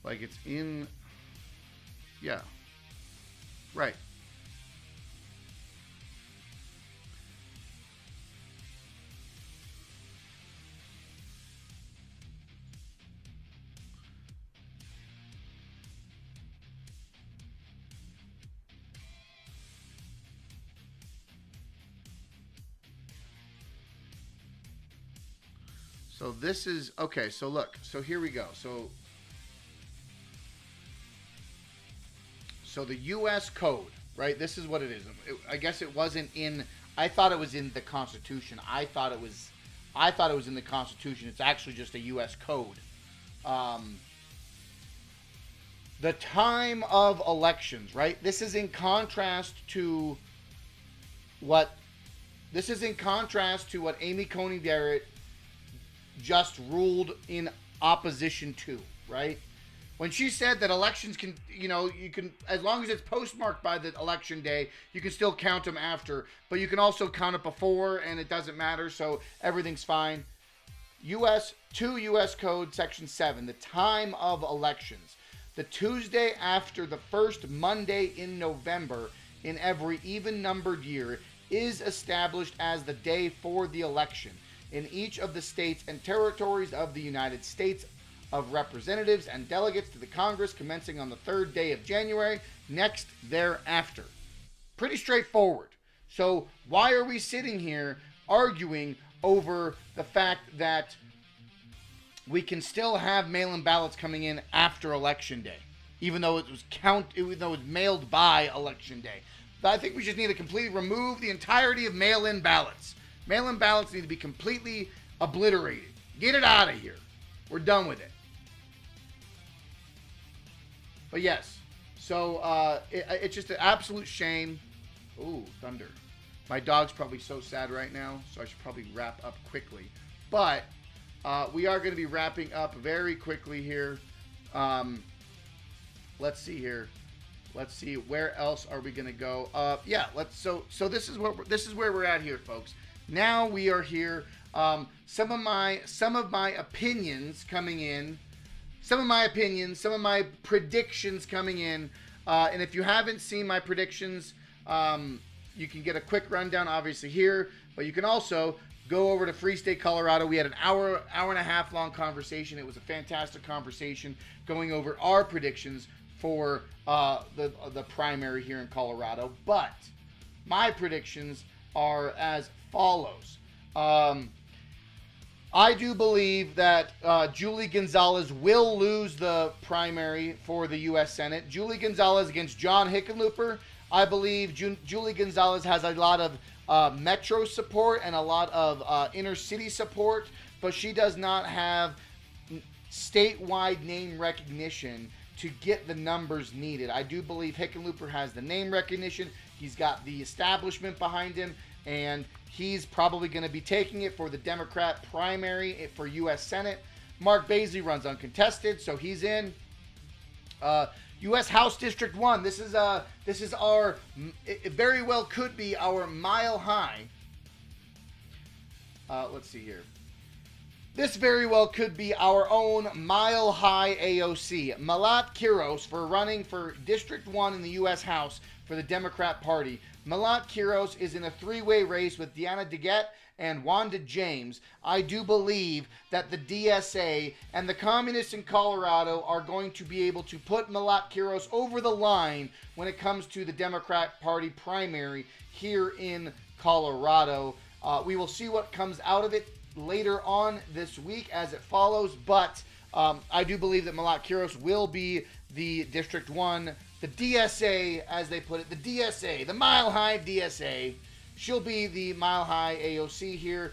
Like it's in, yeah, right. So this is, okay, so look, so here we go. So the U.S. Code, right? This is what it is. I guess it wasn't in. I thought it was in the Constitution. I thought it was in the Constitution. It's actually just a U.S. Code. The time of elections, right? This is in contrast to what. This is in contrast to what Amy Coney Barrett just ruled in opposition to, right? When she said that elections can, you can, as long as it's postmarked by the election day, you can still count them after, but you can also count it before and it doesn't matter, so everything's fine. U.S. Code Section 7, the time of elections. The Tuesday after the first Monday in November in every even-numbered year is established as the day for the election in each of the states and territories of the United States of representatives and delegates to the Congress commencing on the 3rd day of January next thereafter. Pretty straightforward. So why are we sitting here arguing over the fact that we can still have mail-in ballots coming in after Election Day, even though it was mailed by Election Day? I think we just need to completely remove the entirety of mail-in ballots. Mail-in ballots need to be completely obliterated. Get it out of here. We're done with it. But yes, so it's just an absolute shame. Ooh, thunder. My dog's probably so sad right now, so I should probably wrap up quickly. But We are going to be wrapping up very quickly here. Let's see here. Let's see, where else are we going to go? Yeah, so this is where we're at here, folks. Now we are here. Some of my opinions coming in. Some of my predictions coming in. And if you haven't seen my predictions, you can get a quick rundown, obviously, here. But you can also go over to Free State, Colorado. We had an hour and a half long conversation. It was a fantastic conversation going over our predictions for the primary here in Colorado. But my predictions are as follows. I do believe that Julie Gonzalez will lose the primary for the U.S. Senate. Julie Gonzalez against John Hickenlooper. I believe Julie Gonzalez has a lot of metro support and a lot of inner city support, but she does not have statewide name recognition to get the numbers needed. I do believe Hickenlooper has the name recognition. He's got the establishment behind him, and he's probably going to be taking it for the Democrat primary for U.S. Senate. Mark Basley runs uncontested, so he's in. U.S. House District 1. This is our, it very well could be our mile high. Let's see here. This very well could be our own mile high AOC. Malat Quiros for running for District 1 in the U.S. House for the Democrat Party. Malat Quiros is in a three-way race with Deanna DeGette and Wanda James. I do believe that the DSA and the communists in Colorado are going to be able to put Malat Quiros over the line when it comes to the Democrat Party primary here in Colorado. We will see what comes out of it later on this week as it follows, but I do believe that Malat Quiros will be the District 1, the DSA, as they put it, the DSA, the Mile High DSA. She'll be the Mile High AOC here.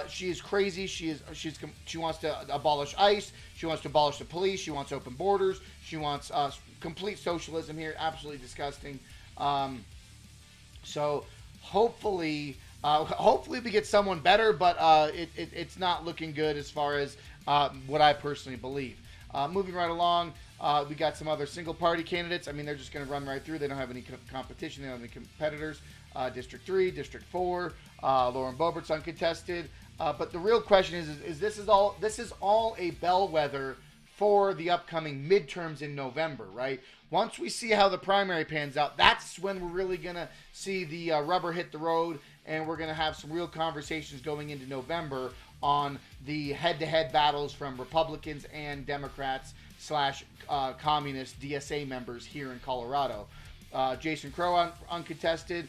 She is crazy. She wants to abolish ICE. She wants to abolish the police. She wants open borders. She wants complete socialism here. Absolutely disgusting. So hopefully we get someone better, but it's not looking good as far as what I personally believe. Moving right along, we got some other single party candidates. I mean, they're just going to run right through. They don't have any competition. They don't have any competitors. District 3, District 4, Lauren Boebert's uncontested. But the real question is this is all a bellwether for the upcoming midterms in November, right? Once we see how the primary pans out, that's when we're really going to see the rubber hit the road, and we're going to have some real conversations going into November on the head-to-head battles from Republicans and Democrats / communist DSA members here in Colorado. Jason Crow uncontested.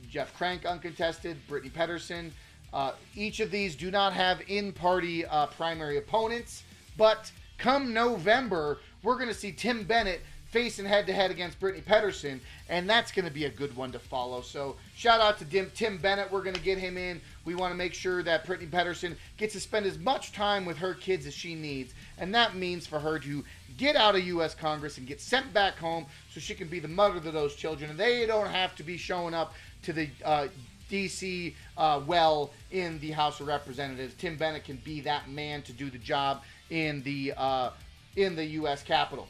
Jeff Crank uncontested, Brittany Pedersen. Each of these do not have in-party primary opponents, but come November, we're going to see Tim Bennett facing head-to-head against Brittany Pedersen, and that's going to be a good one to follow. So shout out to Tim Bennett. We're going to get him in. We want to make sure that Brittany Pedersen gets to spend as much time with her kids as she needs, and that means for her to get out of U.S. Congress and get sent back home so she can be the mother to those children, and they don't have to be showing up to the D.C. Well in the House of Representatives. Tim Bennett can be that man to do the job in the U.S. Capitol.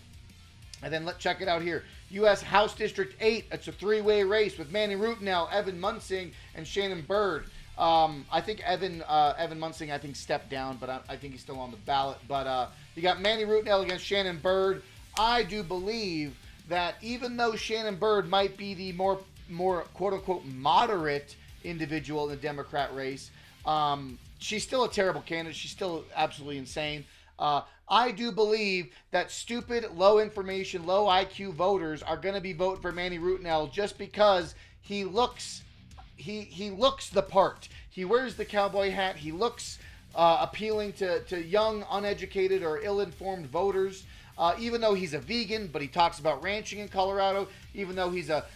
And then let's check it out here. U.S. House District 8. It's a three-way race with Manny Rutinel, Evan Munsing, and Shannon Byrd. I think Evan Munsing stepped down, but I think he's still on the ballot. But you got Manny Rutinel against Shannon Byrd. I do believe that even though Shannon Byrd might be the more quote-unquote moderate individual in the Democrat race, she's still a terrible candidate. She's still absolutely insane. I do believe that stupid, low information, low IQ voters are going to be voting for Manny Rutinel just because he looks the part. He wears the cowboy hat. He looks appealing to young, uneducated, or ill-informed voters. Even though he's a vegan, but he talks about ranching in Colorado. Even though he's a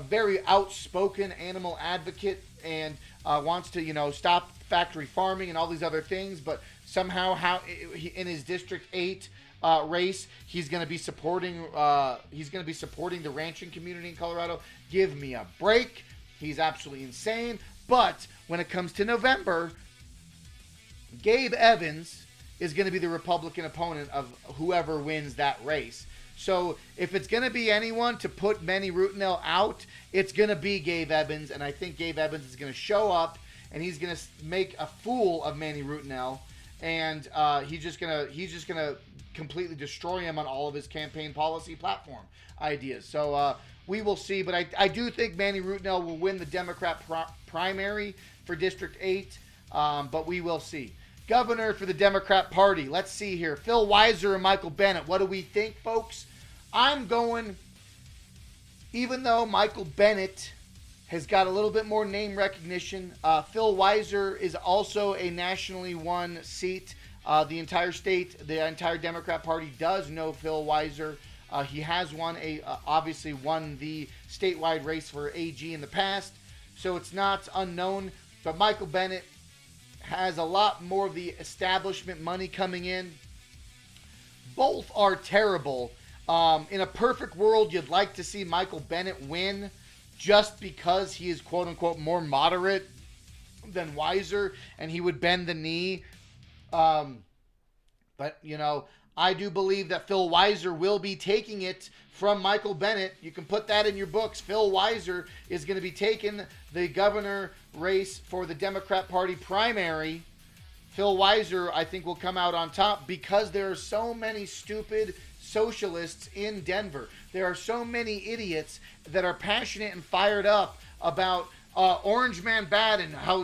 very outspoken animal advocate and wants to stop factory farming and all these other things, but somehow in his District 8 race he's going to be supporting the ranching community in Colorado. Give me a break. He's absolutely insane. But when it comes to November, Gabe Evans is going to be the Republican opponent of whoever wins that race. So if it's going to be anyone to put Manny Rutinel out, it's going to be Gabe Evans, and I think Gabe Evans is going to show up, and he's going to make a fool of Manny Rutinel, and he's just going to completely destroy him on all of his campaign policy platform ideas. So we will see, but I do think Manny Rutinel will win the Democrat primary for District 8, but we will see. Governor for the Democrat Party. Let's see here. Phil Weiser and Michael Bennet. What do we think, folks? I'm going, even though Michael Bennet has got a little bit more name recognition, Phil Weiser is also a nationally won seat. The entire state, the entire Democrat Party does know Phil Weiser. He has obviously won the statewide race for AG in the past, so it's not unknown. But Michael Bennet has a lot more of the establishment money coming in. Both are terrible. In a perfect world, you'd like to see Michael Bennet win just because he is quote-unquote more moderate than Weiser, and he would bend the knee. But, you know, I do believe that Phil Weiser will be taking it from Michael Bennet. You can put that in your books. Phil Weiser is going to be taking the governor race for the Democrat Party primary. Phil Weiser, I think, will come out on top because there are so many stupid socialists in Denver. There are so many idiots that are passionate and fired up about Orange Man bad and how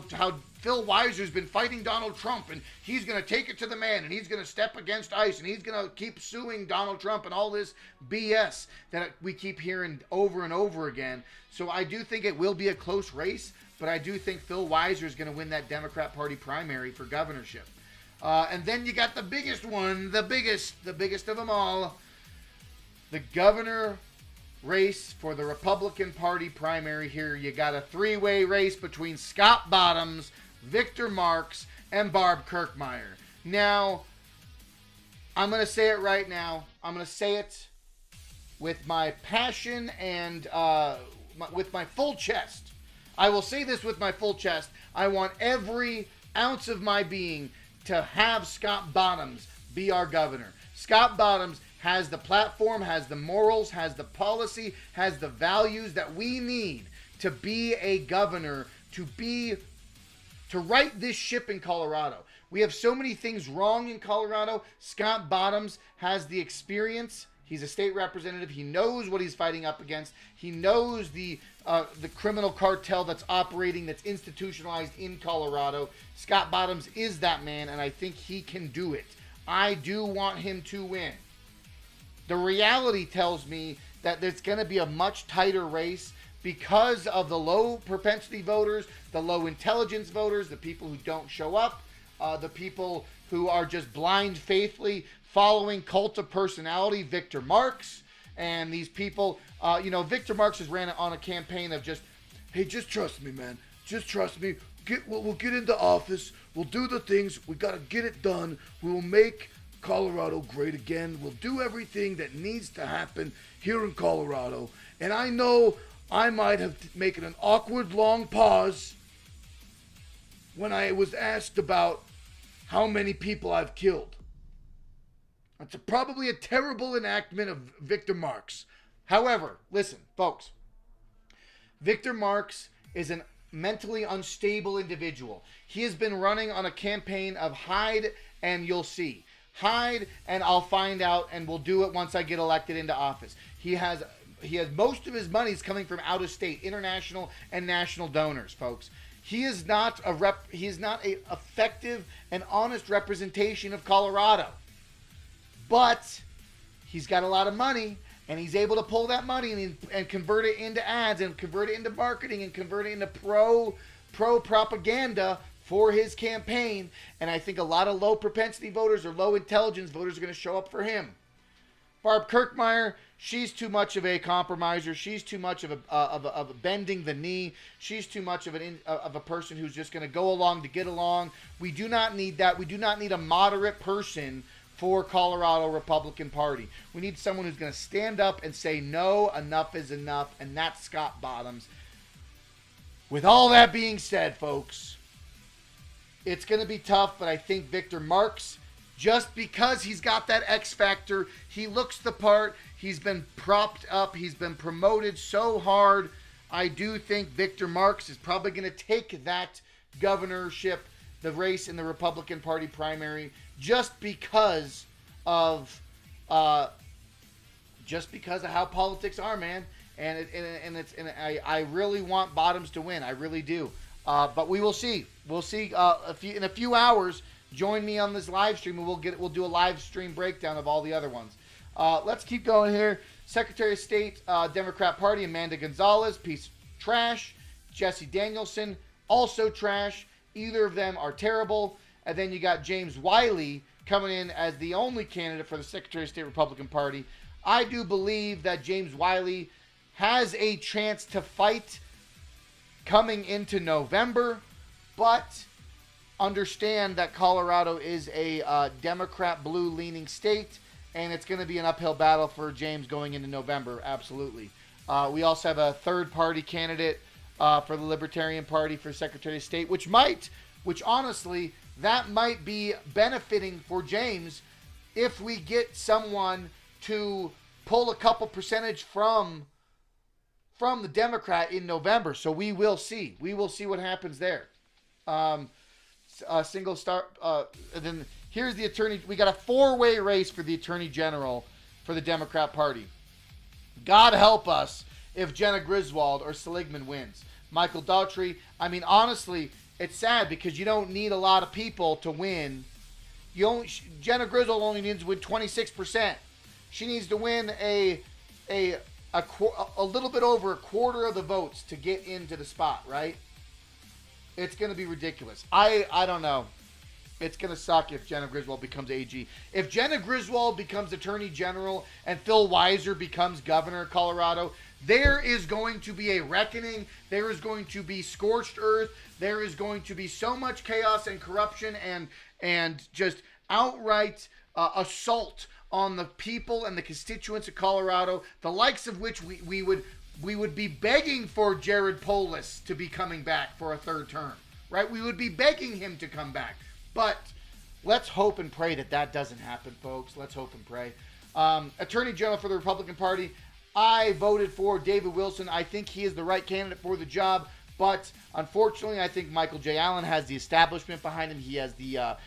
Phil Weiser's been fighting Donald Trump and he's going to take it to the man and he's going to step against ICE and he's going to keep suing Donald Trump and all this BS that we keep hearing over and over again. So I do think it will be a close race, but I do think Phil Weiser is going to win that Democrat Party primary for governorship. And then you got the biggest one, the biggest of them all, the governor race for the Republican Party primary here. You got a three-way race between Scott Bottoms, Victor Marks, and Barb Kirkmeyer. Now, I'm going to say it right now. I'm going to say it with my passion and with my full chest. I will say this with my full chest. I want every ounce of my being to have Scott Bottoms be our governor. Scott Bottoms has the platform, has the morals, has the policy, has the values that we need to be a governor, to right this ship in Colorado. We have so many things wrong in Colorado. Scott Bottoms has the experience. He's a state representative. He knows what he's fighting up against. He knows the criminal cartel that's operating, that's institutionalized in Colorado. Scott Bottoms is that man, and I think he can do it. I do want him to win. The reality tells me that there's going to be a much tighter race because of the low propensity voters, the low intelligence voters, the people who don't show up, the people who are just blind faithfully following cult of personality, Victor Marks, and these people, Victor Marks has ran on a campaign of just, hey, just trust me, man. Just trust me. We'll get into office. We'll do the things. We got to get it done. We will make Colorado great again. We'll do everything that needs to happen here in Colorado. And I know I might have taken an awkward long pause when I was asked about how many people I've killed. That's probably a terrible enactment of Victor Marks. However, listen, folks. Victor Marks is a mentally unstable individual. He has been running on a campaign of hide and you'll see. Hide and I'll find out and we'll do it once I get elected into office. He has most of his money's coming from out of state, international and national donors, folks. He is not a effective and honest representation of Colorado. But he's got a lot of money and he's able to pull that money and convert it into ads and convert it into marketing and convert it into pro propaganda for his campaign. And I think a lot of low propensity voters or low intelligence voters are going to show up for him. Barb Kirkmeyer, she's too much of a compromiser. She's too much of a bending the knee. She's too much of a person who's just going to go along to get along. We do not need that. We do not need a moderate person for Colorado Republican Party. We need someone who's going to stand up and say, no, enough is enough, and that's Scott Bottoms. With all that being said, folks, It's going to be tough, but I think Victor Marx, just because he's got that X factor, he looks the part, he's been propped up, he's been promoted so hard. I do think Victor Marx is probably going to take that governorship, the race in the Republican Party primary, just because of how politics are, man. I really want Bottoms to win. I really do. But we will see. We'll see in a few hours. Join me on this live stream, and we'll do a live stream breakdown of all the other ones. Let's keep going here. Secretary of State, Democrat Party, Amanda Gonzalez, piece of trash. Jesse Danielson, also trash. Either of them are terrible. And then you got James Wiley coming in as the only candidate for the Secretary of State Republican Party. I do believe that James Wiley has a chance to fight coming into November, but understand that Colorado is a Democrat blue-leaning state, and it's going to be an uphill battle for James going into November, absolutely. We also have a third-party candidate for the Libertarian Party for Secretary of State, which honestly, that might be benefiting for James if we get someone to pull a couple percentage from the Democrat in November. So we will see. We will see what happens there. Single star. And then here's the attorney. We got a 4-way race for the Attorney General for the Democrat Party. God help us if Jenna Griswold or Seligman wins. Michael Daughtry. I mean, honestly, it's sad because you don't need a lot of people to win. Jenna Griswold only needs to win 26%. She needs to win a little bit over a quarter of the votes to get into the spot, right? It's going to be ridiculous. I don't know. It's going to suck if Jenna Griswold becomes AG. If Jenna Griswold becomes Attorney General and Phil Weiser becomes Governor of Colorado, there is going to be a reckoning. There is going to be scorched earth. There is going to be so much chaos and corruption and just outright assault on the people and the constituents of Colorado, the likes of which we would be begging for Jared Polis to be coming back for a third term, right? We would be begging him to come back. But let's hope and pray that doesn't happen, folks. Let's hope and pray. Attorney General for the Republican Party, I voted for David Wilson. I think he is the right candidate for the job, but unfortunately, I think Michael J. Allen has the establishment behind him. He has the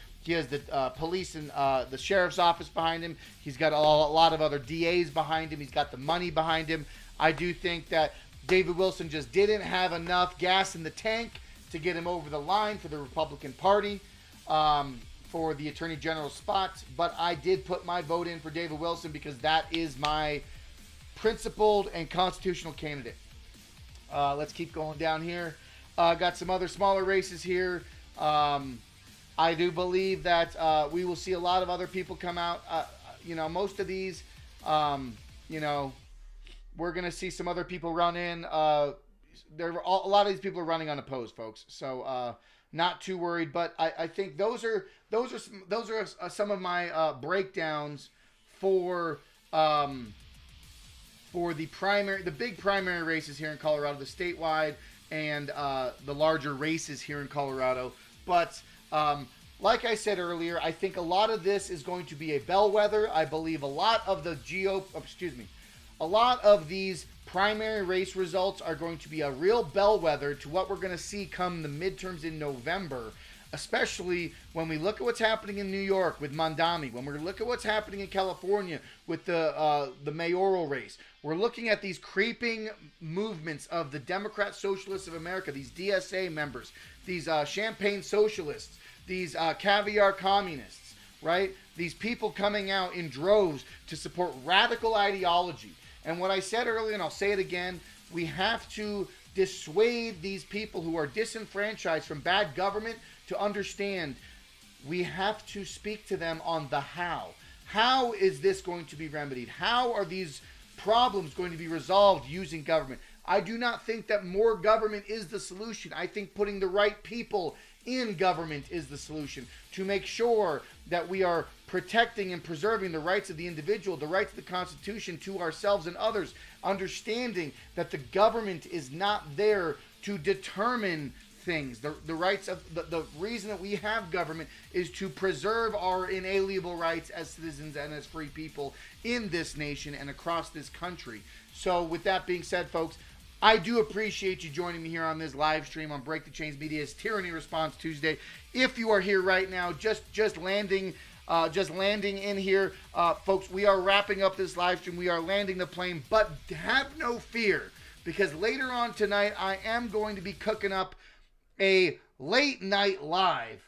police and the sheriff's office behind him. He's got a lot of other DAs behind him. He's got the money behind him. I do think that David Wilson just didn't have enough gas in the tank to get him over the line for the Republican Party for the Attorney General spot. But I did put my vote in for David Wilson because that is my principled and constitutional candidate. Let's keep going down here. Got some other smaller races here. I do believe that we will see a lot of other people come out. Most of these, we're going to see some other people run in. A lot of these people are running unopposed, folks. So not too worried. But I think those are some of my breakdowns for the big primary races here in Colorado, the statewide and the larger races here in Colorado. But like I said earlier, I think a lot of this is going to be a bellwether. I believe a lot of these primary race results are going to be a real bellwether to what we're going to see come the midterms in November, especially when we look at what's happening in New York with Mondami, when we look at what's happening in California with the mayoral race. We're looking at these creeping movements of the Democrat Socialists of America, these DSA members, these champagne socialists, these caviar communists, right? These people coming out in droves to support radical ideology. And what I said earlier, and I'll say it again, we have to dissuade these people who are disenfranchised from bad government to understand we have to speak to them on the how. How is this going to be remedied? How are these problems going to be resolved using government? I do not think that more government is the solution. I think putting the right people in government is the solution to make sure that we are protecting and preserving the rights of the individual, the rights of the Constitution to ourselves and others, understanding that the government is not there to determine things. The rights of the reason that we have government is to preserve our inalienable rights as citizens and as free people in this nation and across this country. So with that being said, folks, I do appreciate you joining me here on this live stream on Break the Chains Media's Tyranny Response Tuesday. If you are here right now, just landing in here, folks, we are wrapping up this live stream. We are landing the plane, but have no fear, because later on tonight, I am going to be cooking up a late night live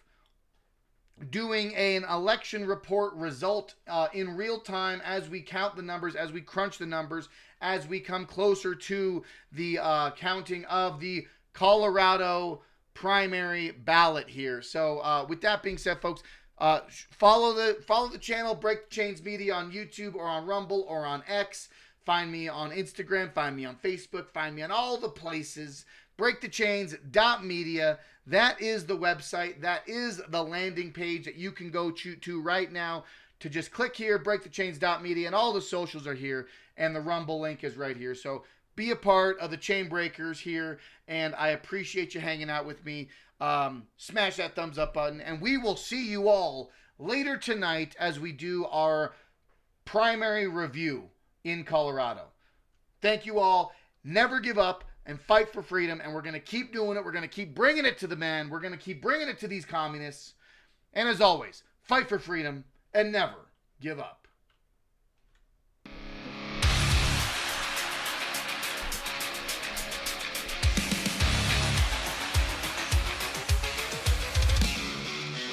doing an election report result in real time as we count the numbers, as we crunch the numbers, as we come closer to the counting of the Colorado primary ballot here. So with that being said, folks, follow the channel Break the Chains Media on YouTube or on Rumble or on X. Find me on Instagram, find me on Facebook, find me on all the places. BreakTheChains.media. That is the website. That is the landing page that you can go to right now to just click here, BreakTheChains.media, and all the socials are here, and the Rumble link is right here. So be a part of the Chain Breakers here, and I appreciate you hanging out with me. Smash that thumbs up button, and we will see you all later tonight as we do our primary review in Colorado. Thank you all. Never give up and fight for freedom, and we're going to keep doing it. We're going to keep bringing it to the man. We're going to keep bringing it to these communists. And as always, fight for freedom and never give up.